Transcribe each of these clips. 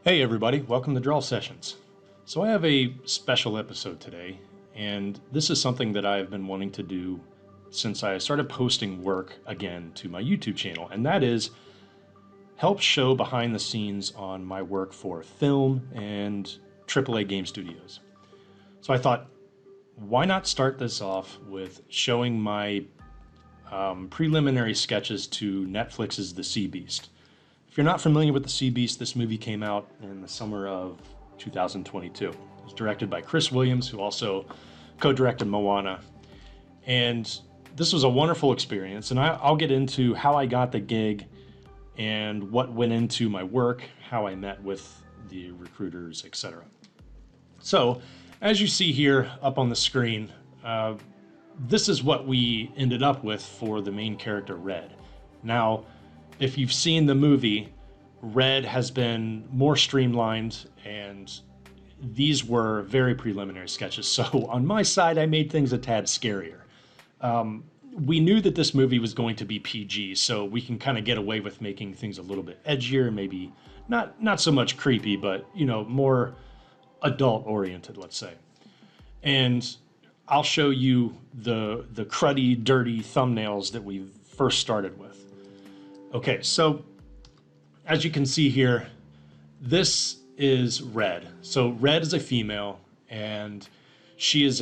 Hey everybody, welcome to Draw Sessions. So I have a special episode today, and this is something that I've been wanting to do since I started posting work again to my YouTube channel, and that is help show behind the scenes on my work for film and AAA game studios. So I thought, why not start this off with showing my preliminary sketches to Netflix's The Sea Beast. If you're not familiar with The Sea Beast, this movie came out in the summer of 2022. It was directed by Chris Williams, who also co-directed Moana. And this was a wonderful experience, and I'll get into how I got the gig and what went into my work, how I met with the recruiters, etc. So, as you see here up on the screen, this is what we ended up with for the main character, Red. Now, if you've seen the movie, Red has been more streamlined, and these were very preliminary sketches. So on my side, I made things a tad scarier. We knew that this movie was going to be PG, so we can kind of get away with making things a little bit edgier, maybe not so much creepy, but more adult oriented, let's say. And I'll show you the cruddy, dirty thumbnails that we first started with. Okay, so as you can see here, this is Red. So Red is a female, and she's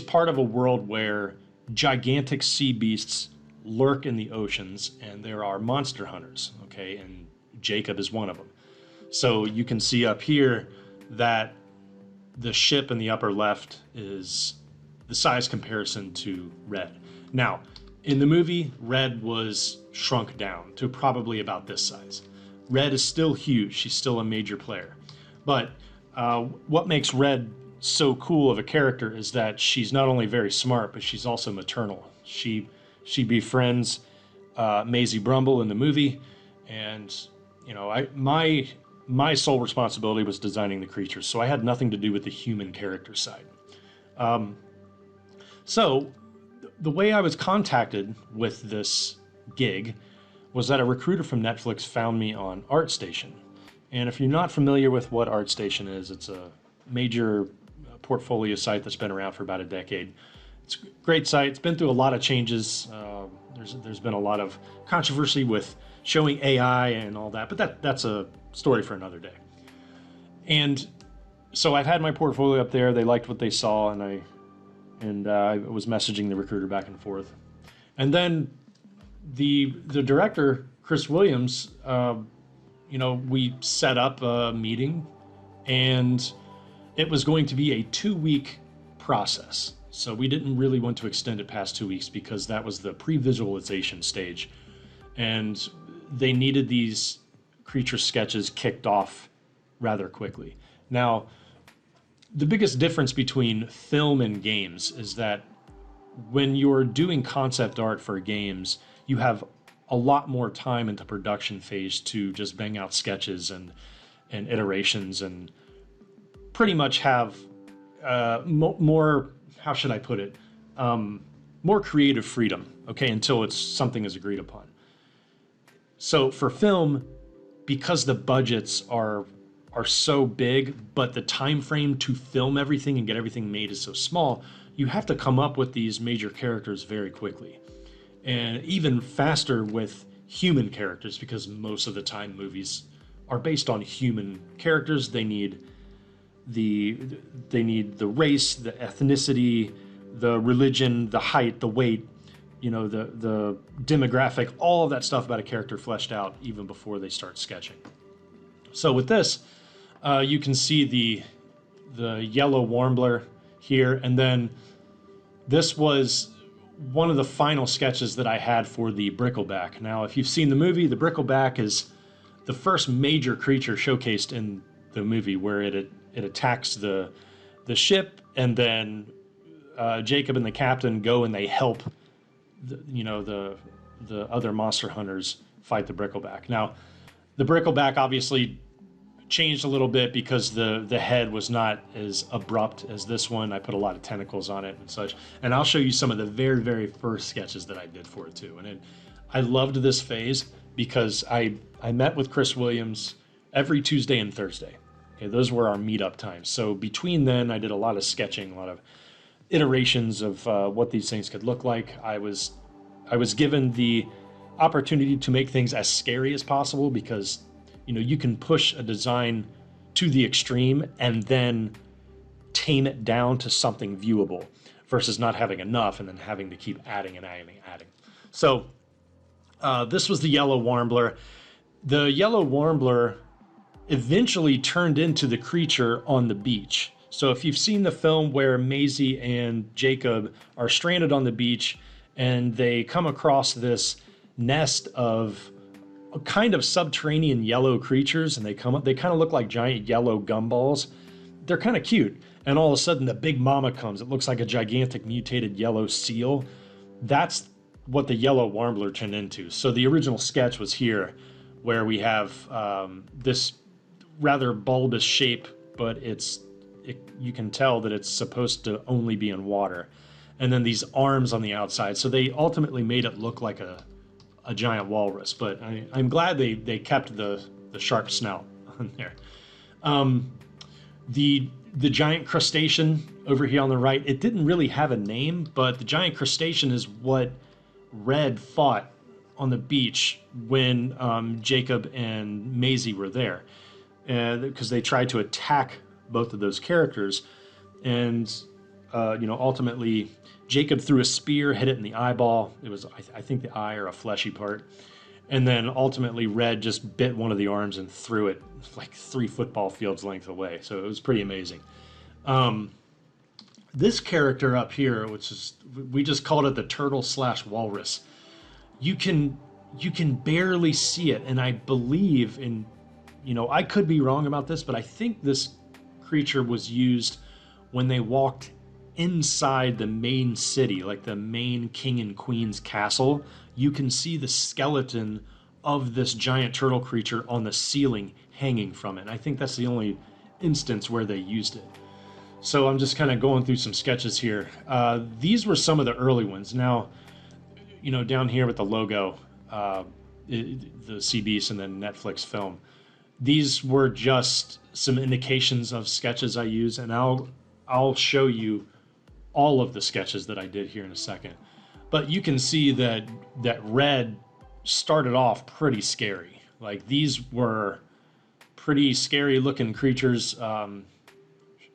part of a world where gigantic sea beasts lurk in the oceans, and there are monster hunters, okay, and Jacob is one of them. So you can see up here that the ship in the upper left is the size comparison to Red. Now, in the movie, Red was shrunk down to probably about this size. Red is still huge. She's still a major player. But what makes Red so cool of a character is that she's not only very smart, but she's also maternal. She befriends Maisie Brumble in the movie, and my sole responsibility was designing the creatures, so I had nothing to do with the human character side. So the way I was contacted with this gig was that a recruiter from Netflix found me on ArtStation. And if you're not familiar with what ArtStation is, it's a major portfolio site that's been around for about a decade. It's a great site. It's been through a lot of changes. There's been a lot of controversy with showing AI and all that, but that's a story for another day. And so I've had my portfolio up there. They liked what they saw, and I was messaging the recruiter back and forth. And then the director, Chris Williams, we set up a meeting, and it was going to be a 2-week process. So we didn't really want to extend it past 2 weeks because that was the pre-visualization stage. And they needed these creature sketches kicked off rather quickly. Now, the biggest difference between film and games is that when you're doing concept art for games, you have a lot more time in the production phase to just bang out sketches and iterations and pretty much have more, how should I put it, more creative freedom, okay, until something is agreed upon. So for film, because the budgets are so big, but the time frame to film everything and get everything made is so small, you have to come up with these major characters very quickly. And even faster with human characters, because most of the time movies are based on human characters. They need the race, the ethnicity, the religion, the height, the weight, the demographic, all of that stuff about a character fleshed out even before they start sketching. So with this, you can see the yellow warbler here, and then this was one of the final sketches that I had for the brickleback. Now, if you've seen the movie, the brickleback is the first major creature showcased in the movie, where it attacks the ship, and then Jacob and the captain go and they help the other monster hunters fight the brickleback. Now, the brickleback obviously changed a little bit because the head was not as abrupt as this one. I put a lot of tentacles on it and such. And I'll show you some of the very, very first sketches that I did for it too. And I loved this phase because I met with Chris Williams every Tuesday and Thursday. Okay, those were our meetup times. So between then, I did a lot of sketching, a lot of iterations of what these things could look like. I was given the opportunity to make things as scary as possible because you can push a design to the extreme and then tame it down to something viewable versus not having enough and then having to keep adding and adding and adding. So this was the yellow warbler. The yellow warbler eventually turned into the creature on the beach. So if you've seen the film where Maisie and Jacob are stranded on the beach and they come across this nest of kind of subterranean yellow creatures, and they kind of look like giant yellow gumballs. They're kind of cute. And all of a sudden the big mama comes. It looks like a gigantic mutated yellow seal. That's what the yellow warbler turned into. So the original sketch was here, where we have this rather bulbous shape, but you can tell that it's supposed to only be in water. And then these arms on the outside. So they ultimately made it look like a giant walrus, but I'm glad they kept the sharp snout on there. The giant crustacean over here on the right, it didn't really have a name, but the giant crustacean is what Red fought on the beach when Jacob and Maisie were there, because they tried to attack both of those characters, and ultimately Jacob threw a spear, hit it in the eyeball. It was, I think, the eye or a fleshy part. And then ultimately Red just bit one of the arms and threw it like 3 football fields length away. So it was pretty amazing. This character up here, which is, we just called it the turtle/walrus. You can barely see it. And I believe in, I could be wrong about this, but I think this creature was used when they walked inside the main city, like the main king and queen's castle. You can see the skeleton of this giant turtle creature on the ceiling hanging from it. And I think that's the only instance where they used it. So I'm just kind of going through some sketches here. These were some of the early ones. Now, down here with the logo, the Sea Beast and then Netflix film, these were just some indications of sketches I use, and I'll show you all of the sketches that I did here in a second. But you can see that Red started off pretty scary. Like, these were pretty scary looking creatures,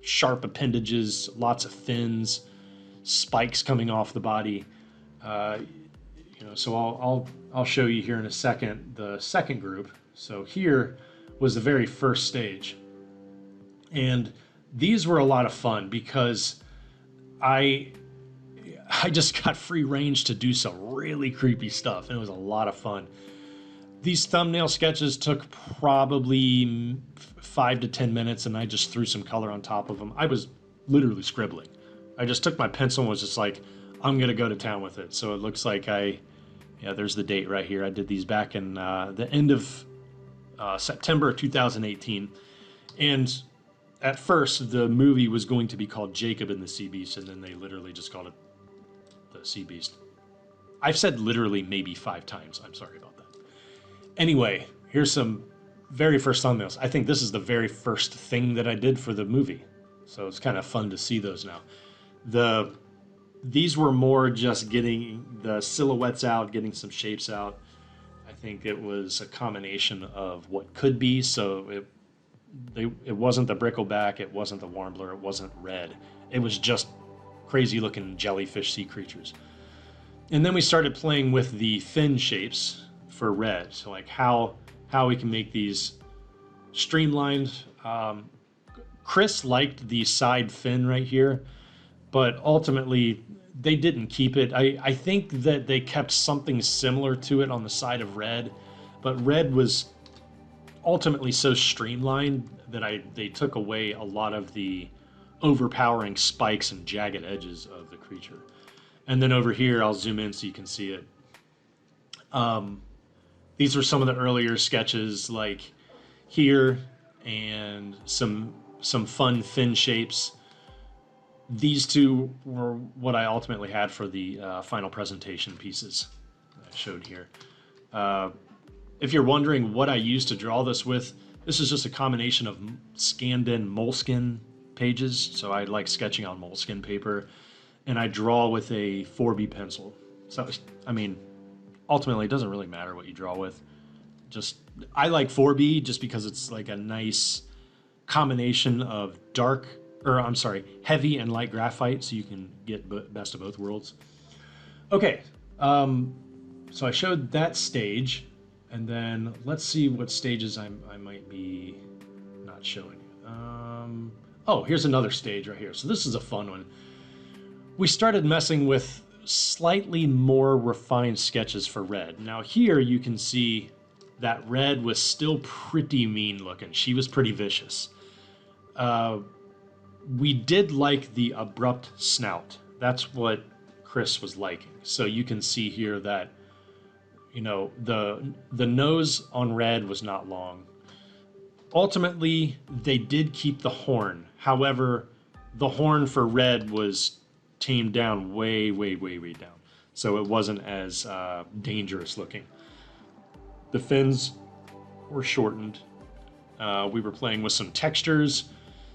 sharp appendages, lots of fins, spikes coming off the body. So I'll show you here in a second the second group. So here was the very first stage. And these were a lot of fun because I just got free range to do some really creepy stuff, and it was a lot of fun. These thumbnail sketches took probably 5 to 10 minutes, and I just threw some color on top of them. I was literally scribbling. I just took my pencil and was just like, I'm going to go to town with it. So it looks like there's the date right here. I did these back in the end of September 2018. And at first, the movie was going to be called Jacob and the Sea Beast, and then they literally just called it the Sea Beast. I've said literally maybe 5 times. I'm sorry about that. Anyway, here's some very first thumbnails. I think this is the very first thing that I did for the movie. So it's kind of fun to see those now. These were more just getting the silhouettes out, getting some shapes out. I think it was a combination of what could be. So it wasn't the Brickleback, it wasn't the Warbler, it wasn't Red. It was just crazy looking jellyfish sea creatures. And then we started playing with the fin shapes for Red. So like how we can make these streamlined. Chris liked the side fin right here, but ultimately they didn't keep it. I think that they kept something similar to it on the side of Red, but Red was ultimately so streamlined that they took away a lot of the overpowering spikes and jagged edges of the creature. And then over here, I'll zoom in so you can see it. These were some of the earlier sketches, like here, and some fun fin shapes. These two were what I ultimately had for the final presentation pieces I showed here. If you're wondering what I used to draw this with, This is just a combination of scanned in moleskin pages. So I like sketching on moleskin paper, and I draw with a 4B pencil. So, I mean, ultimately, it doesn't really matter what you draw with. Just, I like 4B just because it's like a nice combination of heavy and light graphite, so you can get best of both worlds. Okay, so I showed that stage, and then let's see what stages I might be not showing. Oh, here's another stage right here. So this is a fun one. We started messing with slightly more refined sketches for Red. Now here you can see that Red was still pretty mean looking. She was pretty vicious. We did like the abrupt snout. That's what Chris was liking. So you can see here that, you know, the nose on Red was not long. Ultimately, they did keep the horn. However, the horn for Red was tamed down way down. So it wasn't as dangerous looking. The fins were shortened. We were playing with some textures.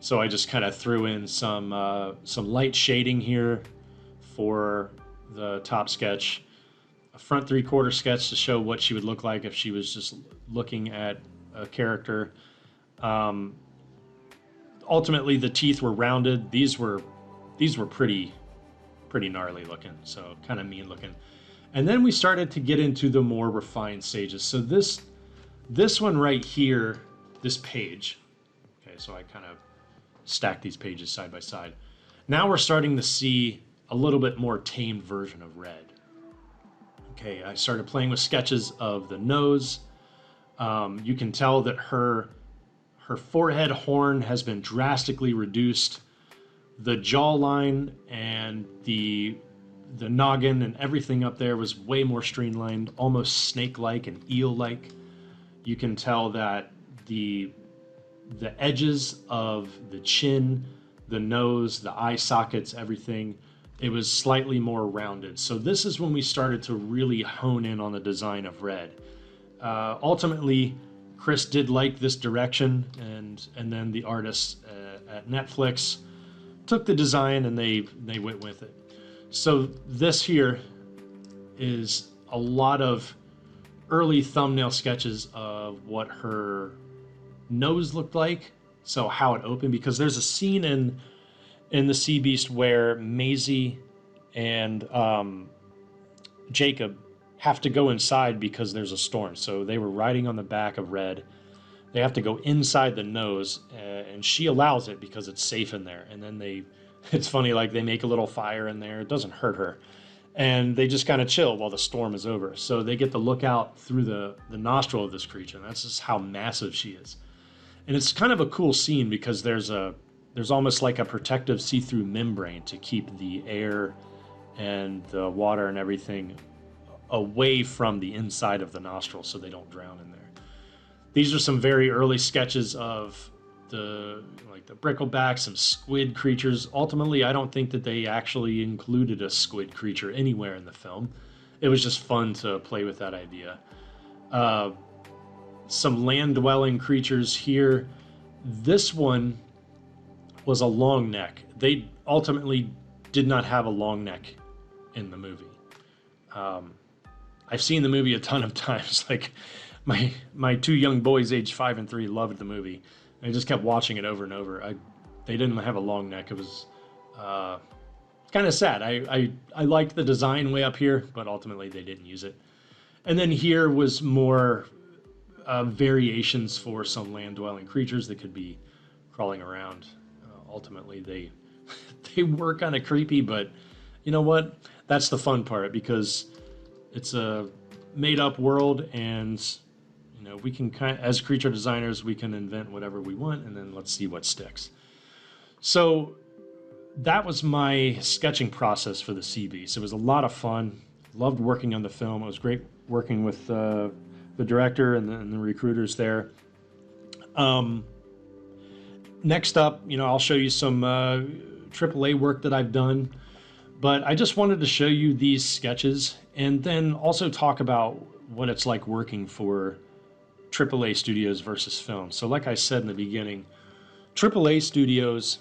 So I just kind of threw in some light shading here for the top sketch, a front 3/4 sketch to show what she would look like if she was just looking at a character. Ultimately, the teeth were rounded. These were pretty gnarly looking, so kind of mean looking. And then we started to get into the more refined stages. So this one right here, this page. Okay, so I kind of stack these pages side by side. Now we're starting to see a little bit more tamed version of Red. Okay, I started playing with sketches of the nose. You can tell that her forehead horn has been drastically reduced. The jawline and the noggin and everything up there was way more streamlined, almost snake-like and eel-like. You can tell that the edges of the chin, the nose, the eye sockets, everything, it was slightly more rounded. So this is when we started to really hone in on the design of Red. Ultimately, Chris did like this direction, and then the artists at Netflix took the design and they went with it. So this here is a lot of early thumbnail sketches of what her nose looked like, so how it opened, because there's a scene in the Sea Beast where Maisie and Jacob have to go inside because there's a storm. So they were riding on the back of Red. They have to go inside the nose, and she allows it because it's safe in there. And then it's funny, like they make a little fire in there. It doesn't hurt her. And they just kind of chill while the storm is over. So they get to look out through the nostril of this creature. And that's just how massive she is. And it's kind of a cool scene because there's almost like a protective see-through membrane to keep the air and the water and everything away from the inside of the nostril so they don't drown in there. These are some very early sketches of the brickleback, some squid creatures. Ultimately, I don't think that they actually included a squid creature anywhere in the film. It was just fun to play with that idea. Some land-dwelling creatures here. This one was a long neck. They ultimately did not have a long neck in the movie. I've seen the movie a ton of times. Like my two young boys, aged 5 and 3, loved the movie. I just kept watching it over and over. They didn't have a long neck. It was kind of sad. I liked the design way up here, but ultimately they didn't use it. And then here was more variations for some land-dwelling creatures that could be crawling around. Ultimately, they were kind of creepy, but you know what? That's the fun part, because it's a made-up world, and you know, we can as creature designers, we can invent whatever we want, and then let's see what sticks. So that was my sketching process for the Sea Beast. It was a lot of fun. Loved working on the film. It was great working with the director and the recruiters there. Next up, you know, I'll show you some AAA work that I've done, but I just wanted to show you these sketches and then also talk about what it's like working for AAA studios versus film. So like I said in the beginning, AAA studios,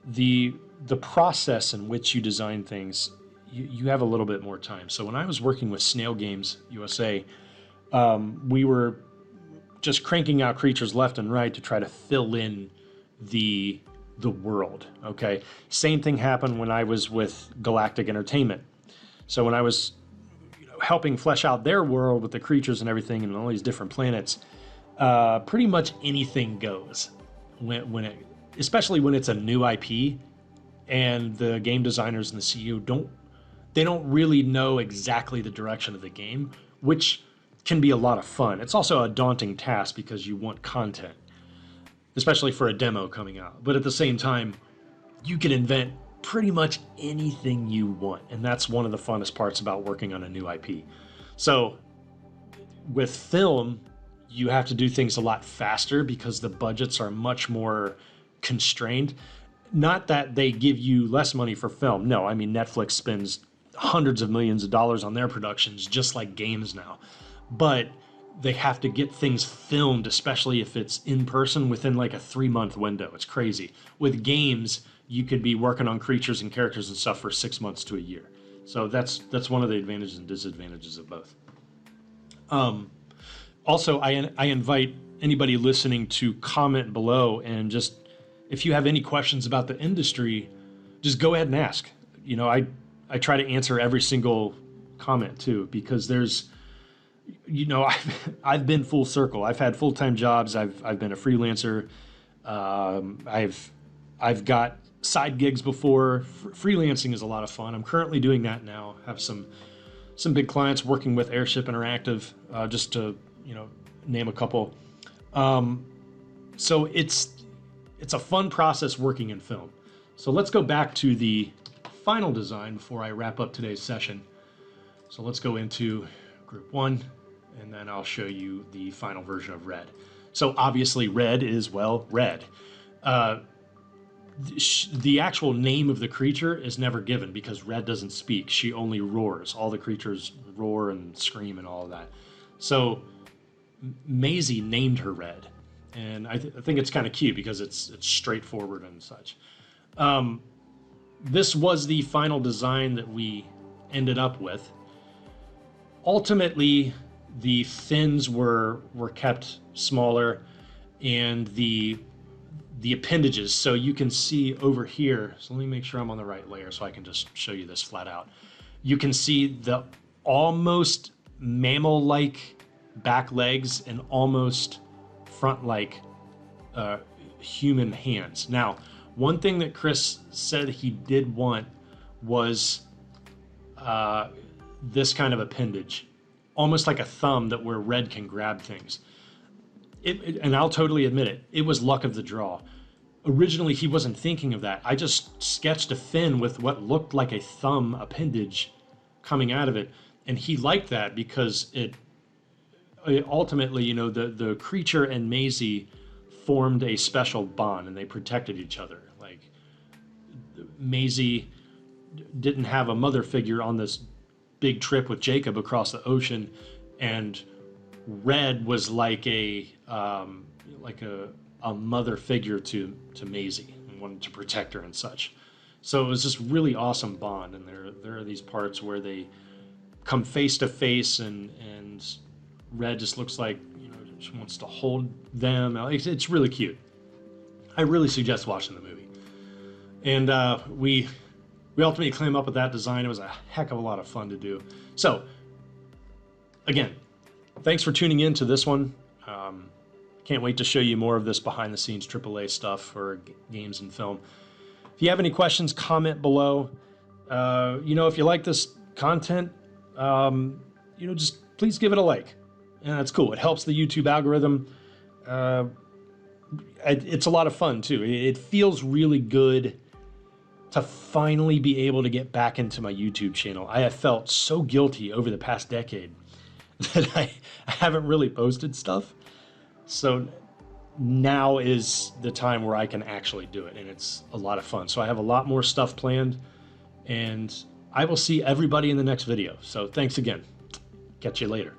the process in which you design things, you have a little bit more time. So when I was working with Snail Games USA, we were just cranking out creatures left and right to try to fill in the world. Okay, same thing happened when I was with Galactic Entertainment. So when I was helping flesh out their world with the creatures and everything and all these different planets, pretty much anything goes when it, especially when it's a new IP and the game designers and the CEO don't really know exactly the direction of the game, which can be a lot of fun. It's also a daunting task because you want content, especially for a demo coming out. But at the same time, you can invent pretty much anything you want, and that's one of the funnest parts about working on a new IP. So with film, you have to do things a lot faster because the budgets are much more constrained. Not that they give you less money for film. No, I mean, Netflix spends hundreds of millions of dollars on their productions, just like games now. But they have to get things filmed, especially if it's in person, within like a 3-month window. It's crazy. With games, you could be working on creatures and characters and stuff for 6 months to a year. So that's one of the advantages and disadvantages of both. Also, I invite anybody listening to comment below, and just if you have any questions about the industry, just go ahead and ask. You know, I try to answer every single comment too, because there's, you know, I've been full circle. I've had full-time jobs. I've been a freelancer. I've got side gigs before. Freelancing is a lot of fun. I'm currently doing that now. I have some big clients working with Airship Interactive, just to, you know, name a couple. So it's a fun process working in film. So let's go back to the final design before I wrap up today's session. So let's go into group 1, and then I'll show you the final version of Red. So obviously Red is, well, Red. The actual name of the creature is never given because Red doesn't speak. She only roars. All the creatures roar and scream and all of that. So Maisie named her Red, and I think it's kind of cute because it's straightforward and such. This was the final design that we ended up with. Ultimately, the fins were kept smaller, and the appendages, so you can see over here, so let me make sure I'm on the right layer so I can just show you this flat out. You can see the almost mammal-like back legs and almost front-like human hands. Now, one thing that Chris said he did want was this kind of appendage, almost like a thumb that where Red can grab things. And I'll totally admit it, it was luck of the draw. Originally, he wasn't thinking of that. I just sketched a fin with what looked like a thumb appendage coming out of it, and he liked that because it ultimately, you know, the creature and Maisie formed a special bond, and they protected each other. Like, Maisie didn't have a mother figure on this big trip with Jacob across the ocean, and Red was like a mother figure to Maisie and wanted to protect her and such. So it was this really awesome bond, and there are these parts where they come face to face, and Red just looks like, you know, she wants to hold them. It's really cute. I really suggest watching the movie. And we ultimately came up with that design. It was a heck of a lot of fun to do. So again, thanks for tuning in to this one. Can't wait to show you more of this behind the scenes AAA stuff for games and film. If you have any questions, comment below. You know, if you like this content, you know, just please give it a like. And that's cool. It helps the YouTube algorithm. It's a lot of fun too. It feels really good to finally be able to get back into my YouTube channel. I have felt so guilty over the past decade that I haven't really posted stuff. So now is the time where I can actually do it, and it's a lot of fun. So I have a lot more stuff planned, and I will see everybody in the next video. So thanks again. Catch you later.